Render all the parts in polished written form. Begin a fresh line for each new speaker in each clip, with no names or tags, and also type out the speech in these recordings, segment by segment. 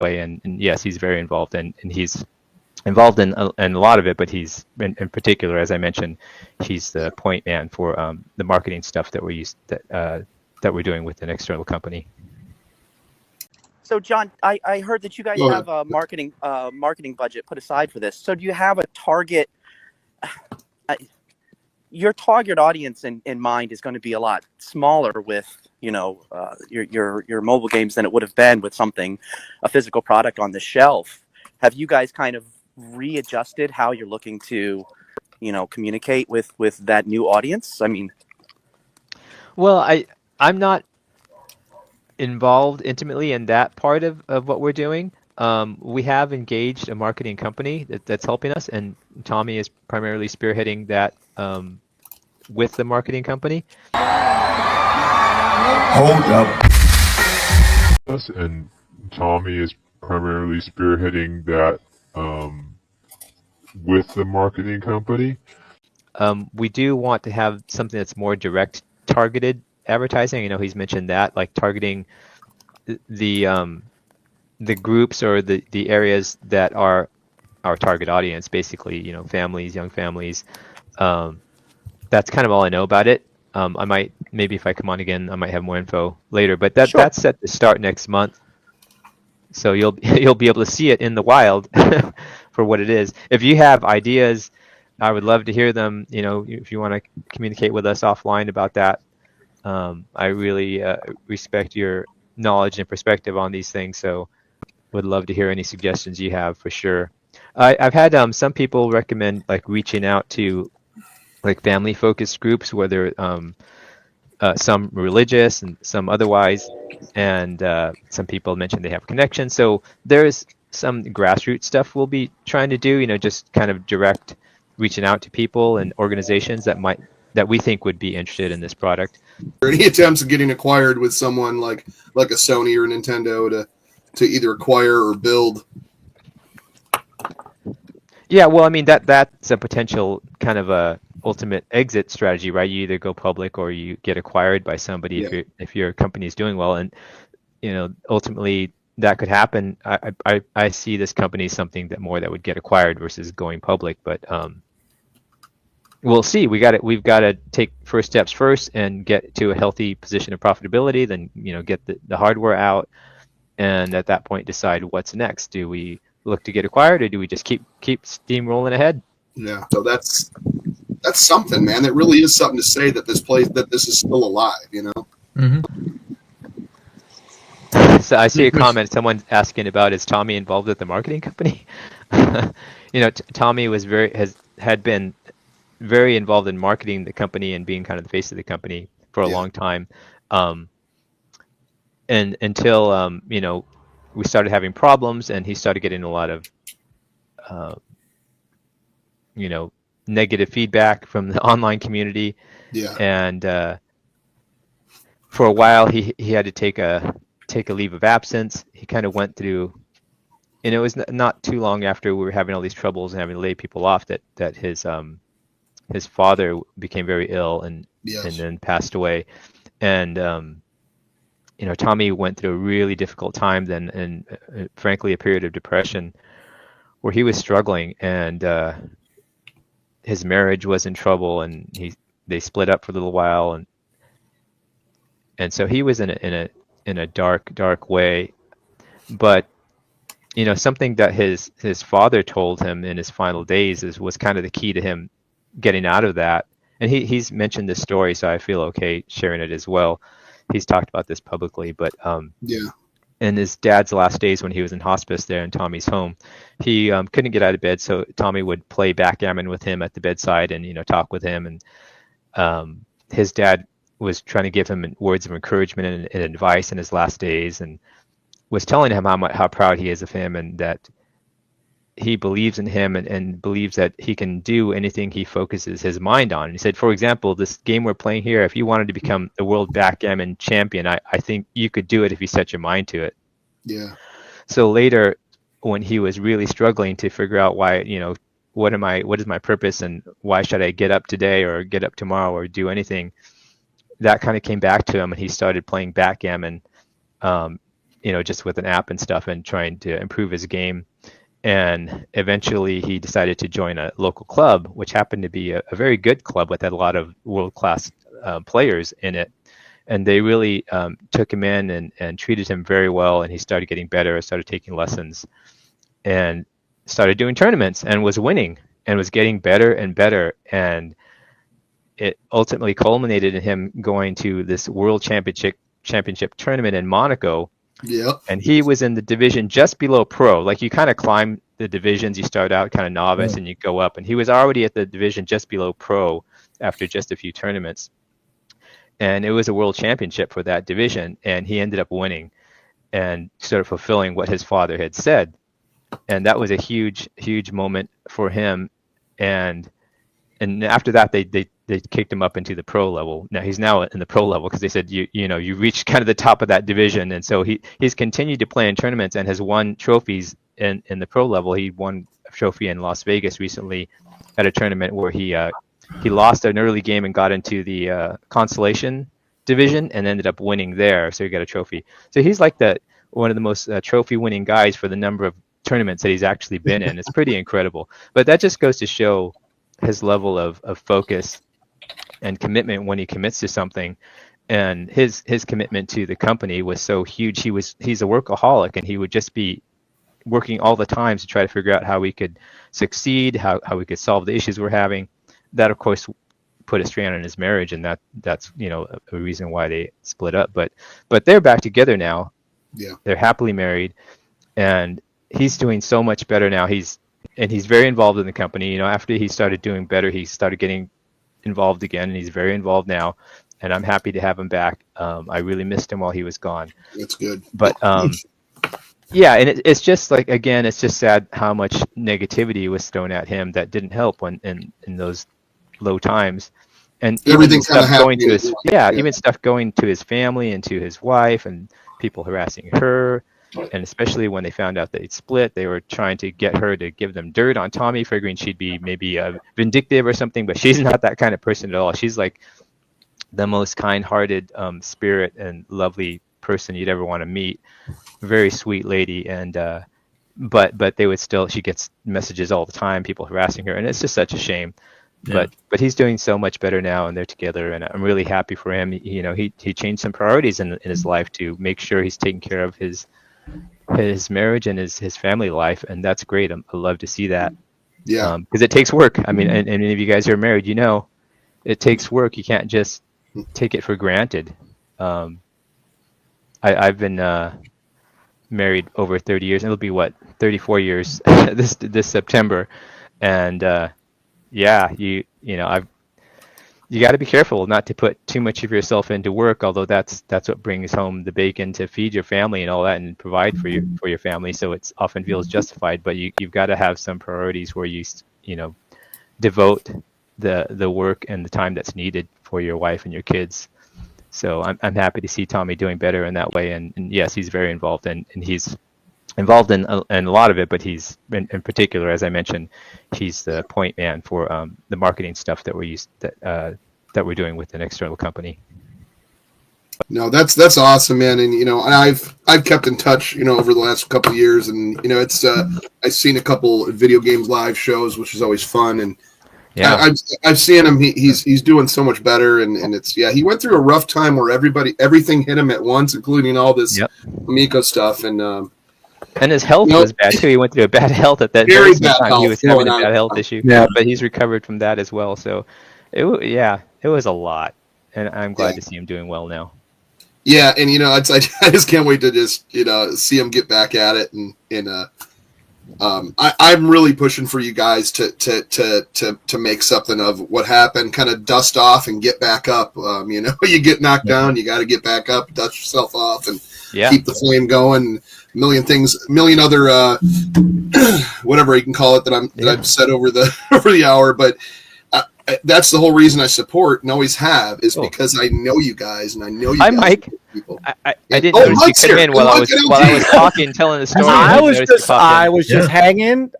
way. And yes, he's very involved, and he's involved in a lot of it, but he's in particular, as I mentioned, he's the point man for the marketing stuff that we're doing with an external company.
So, John, I heard that you guys have a marketing budget put aside for this. So, do you have a target? Your target audience in mind is going to be a lot smaller with your mobile games than it would have been with a physical product on the shelf. Have you guys kind of readjusted how you're looking to communicate with that new audience? I mean,
well, I'm not involved intimately in that part of what we're doing. We have engaged a marketing company that's helping us, and Tommy is primarily spearheading that with the marketing company.
Hold up.
And Tommy is primarily spearheading that with the marketing company.
We do want to have something that's more direct targeted advertising. He's mentioned that, like targeting the groups or the areas that are our target audience, basically, families, young families. That's kind of all I know about it. I might, maybe if I come on again, I might have more info later, but that's set to start next month. So you'll be able to see it in the wild for what it is. If you have ideas, I would love to hear them. If you want to communicate with us offline about that. I really respect your knowledge and perspective on these things, so would love to hear any suggestions you have for sure. I've had some people recommend like reaching out to like family focused groups, whether some religious and some otherwise, and some people mentioned they have connections. So there's some grassroots stuff we'll be trying to do, just kind of direct reaching out to people and organizations that we think would be interested in this product.
Any attempts at getting acquired with someone like a Sony or a Nintendo to either acquire or build?
Yeah, well, I mean that's a potential kind of a ultimate exit strategy, right? You either go public or you get acquired by somebody if your company is doing well, and ultimately that could happen. I see this company as something that would get acquired versus going public, but we'll see. We've got to take first steps first and get to a healthy position of profitability. Then get the hardware out, and at that point decide what's next. Do we look to get acquired, or do we just keep steamrolling ahead?
Yeah. So that's something, man. That really is something to say that this is still alive.
Mm-hmm. So I see a comment. Someone asking about, is Tommy involved with the marketing company? Tommy had been very involved in marketing the company and being kind of the face of the company for a long time, and until we started having problems, and he started getting a lot of negative feedback from the online community.
Yeah.
And for a while he had to take a leave of absence. He kind of went through, and it was not too long after we were having all these troubles and having to lay people off that his father became very ill and then passed away. And Tommy went through a really difficult time then, and frankly a period of depression where he was struggling, and his marriage was in trouble, and they split up for a little while, and so he was in a dark way. But something that his father told him in his final days was kind of the key to him getting out of that. And he's mentioned this story, so I feel okay sharing it as well. He's talked about this publicly, but in his dad's last days when he was in hospice there in Tommy's home, he couldn't get out of bed, so Tommy would play backgammon with him at the bedside and talk with him. And his dad was trying to give him words of encouragement and advice in his last days, and was telling him how proud he is of him, and that he believes in him and believes that he can do anything he focuses his mind on. And he said, for example, this game we're playing here, if you wanted to become the world backgammon champion, I think you could do it if you set your mind to it.
Yeah.
So later, when he was really struggling to figure out why, what is my purpose, and why should I get up today or get up tomorrow or do anything, that kind of came back to him, and he started playing backgammon just with an app and stuff and trying to improve his game. And eventually he decided to join a local club, which happened to be a very good club with a lot of world-class players in it. And they really took him in and treated him very well. And he started getting better, started taking lessons, and started doing tournaments and was winning and was getting better and better. And it ultimately culminated in him going to this world championship tournament in Monaco.
Yeah.
And he was in the division just below pro. Like, you kind of climb the divisions. You start out kind of novice and you go up. And he was already at the division just below pro after just a few tournaments. And it was a world championship for that division. And he ended up winning and sort of fulfilling what his father had said. And that was a huge, huge moment for him. And after that, they kicked him up into the pro level. Now he's now in the pro level because they said you reached kind of the top of that division, and so he's continued to play in tournaments and has won trophies in the pro level. He won a trophy in Las Vegas recently at a tournament where he lost an early game and got into the consolation division and ended up winning there. So he got a trophy. So he's like one of the most trophy winning guys for the number of tournaments that he's actually been in. It's pretty incredible. But that just goes to show his level of focus and commitment when he commits to something. And his commitment to the company was so huge. He's a workaholic, and he would just be working all the time to try to figure out how we could succeed, how we could solve the issues we're having. That, of course, put a strain on his marriage, and that's a reason why they split up. But they're back together now.
Yeah.
They're happily married, and he's doing so much better now. He's very involved in the company. After he started doing better, he started getting involved again, and he's very involved now. And I'm happy to have him back. I really missed him while he was gone.
That's good.
But yeah, and it's just like, again, it's just sad how much negativity was thrown at him that didn't help in those low times. And
everything
stuff
kind of
going to his even stuff going to his family and to his wife, and people harassing her. And especially when they found out they'd split, they were trying to get her to give them dirt on Tommy, figuring she'd be maybe vindictive or something. But she's not that kind of person at all. She's like the most kind-hearted spirit and lovely person you'd ever want to meet. Very sweet lady. And but they would still, she gets messages all the time, people harassing her, and it's just such a shame. Yeah. But he's doing so much better now, and they're together, and I'm really happy for him. He changed some priorities in his life to make sure he's taking care of his marriage and his family life, and that's great. I love to see that.
Yeah,
because it takes work. I mean, and any of you guys who are married, it takes work. You can't just take it for granted. I've been married over 30 years. It'll be 34 years this September, and you got to be careful not to put too much of yourself into work, although that's what brings home the bacon to feed your family and all that, and provide for your family. So it often feels justified, but you've got to have some priorities where you devote the work and the time that's needed for your wife and your kids. So I'm happy to see Tommy doing better in that way, and yes, he's very involved, and he's involved in a lot of it, but he's in particular, as I mentioned, he's the point man for the marketing stuff that we're doing with an external company.
No, that's awesome, man. And I've kept in touch, over the last couple of years, and it's I've seen a couple video games live shows, which is always fun, and yeah, I've seen him. He's doing so much better, and it's he went through a rough time where everything hit him at once, including all this Amico stuff,
and his health was bad too. He went through a bad health at that very time. He was having a bad health issue, but he's recovered from that as well. So, it was a lot, and I'm glad to see him doing well now.
Yeah, and I just can't wait to just see him get back at it, and I'm really pushing for you guys to make something of what happened, kind of dust off and get back up. You get knocked down, you got to get back up, dust yourself off, and keep the flame going. A million other whatever you can call it that I've said over the hour, but that's the whole reason I support and always have, is because I know you guys, and I know you guys. Hi, Mike. People.
I didn't notice you come in while I was talking, telling the story.
I was just hanging.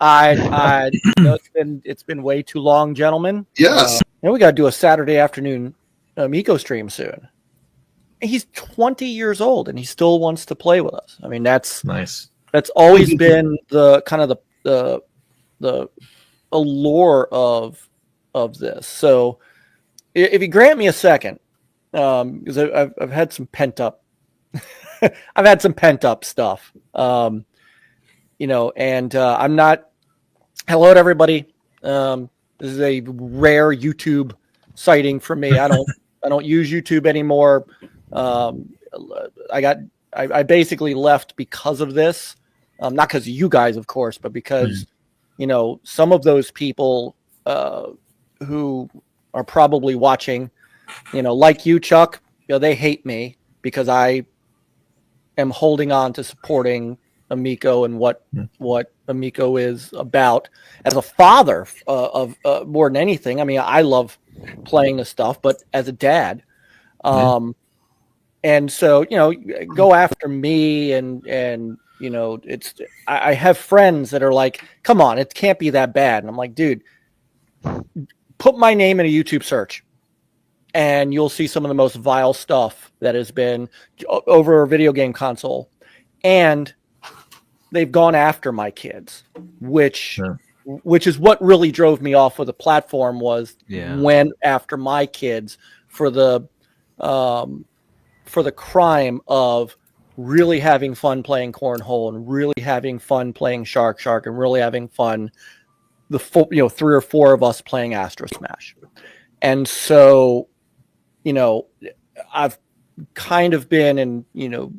It's been way too long, gentlemen.
Yes.
And we got to do a Saturday afternoon Amico stream soon. he's 20 years old and he still wants to play with us. I mean, that's
nice.
That's always been the kind of the allure of this. So if you grant me a second, because I've had some pent up, I've had some pent up stuff, and I'm not. Hello to everybody. This is a rare YouTube sighting for me. I don't use YouTube anymore. I basically left because of this, not because of you guys, of course, but because some of those people who are probably watching, like you, Chuck, they hate me because I am holding on to supporting Amico and what Amico is about as a father of more than anything. I mean, I love playing the stuff, but as a dad, and so go after me and it's I have friends that are like, come on, it can't be that bad, and I'm like, dude, put my name in a YouTube search and you'll see some of the most vile stuff that has been over a video game console, and they've gone after my kids, which is what really drove me off of the platform, was went after my kids for the crime of really having fun playing cornhole and really having fun playing shark and really having fun, the 3 or 4 of us playing Astro Smash. And so I've kind of been in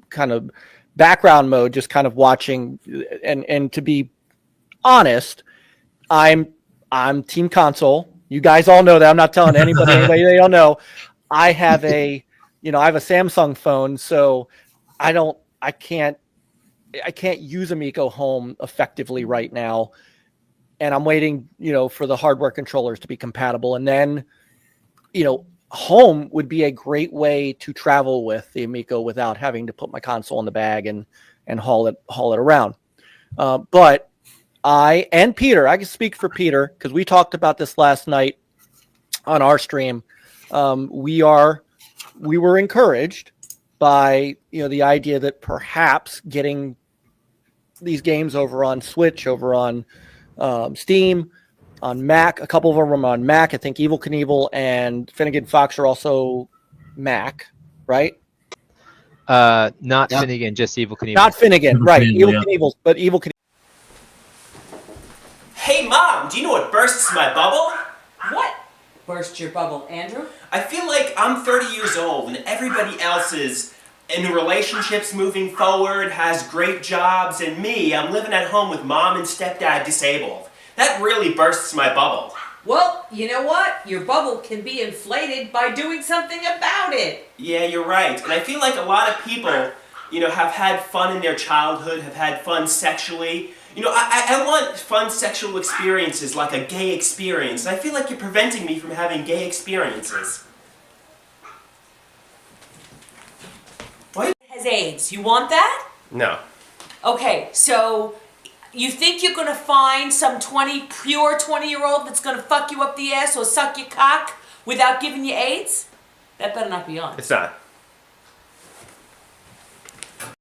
kind of background mode, just kind of watching, and to be honest, I'm team console. You guys all know that. I'm not telling anybody they don't know. I have a Samsung phone, so I can't use Amico Home effectively right now, and I'm waiting for the hardware controllers to be compatible, and then Home would be a great way to travel with the Amico without having to put my console in the bag and haul it around. But I and Peter, I can speak for Peter because we talked about this last night on our stream. We were encouraged by the idea that perhaps getting these games over on Switch, over on Steam, on Mac. A couple of them are on Mac. I think Evel Knievel and Finnegan Fox are also Mac, right?
Not Finnegan, just Evel Knievel.
Not Finnegan, right? Evel Knievel, but Evel Knievel.
Hey, Mom, do you know what bursts my bubble?
What burst your bubble, Andrew?
I feel like I'm 30 years old and everybody else is in relationships moving forward, has great jobs, and me, I'm living at home with Mom and Stepdad disabled. That really bursts my bubble.
Well, you know what? Your bubble can be inflated by doing something about it.
Yeah, you're right. And I feel like a lot of people, have had fun in their childhood, have had fun sexually. I want fun sexual experiences like a gay experience. And I feel like you're preventing me from having gay experiences. What?
Has AIDS. You want that?
No.
Okay, so you think you're going to find some pure 20-year-old that's going to fuck you up the ass or suck your cock without giving you AIDS? That better not be on.
It's not.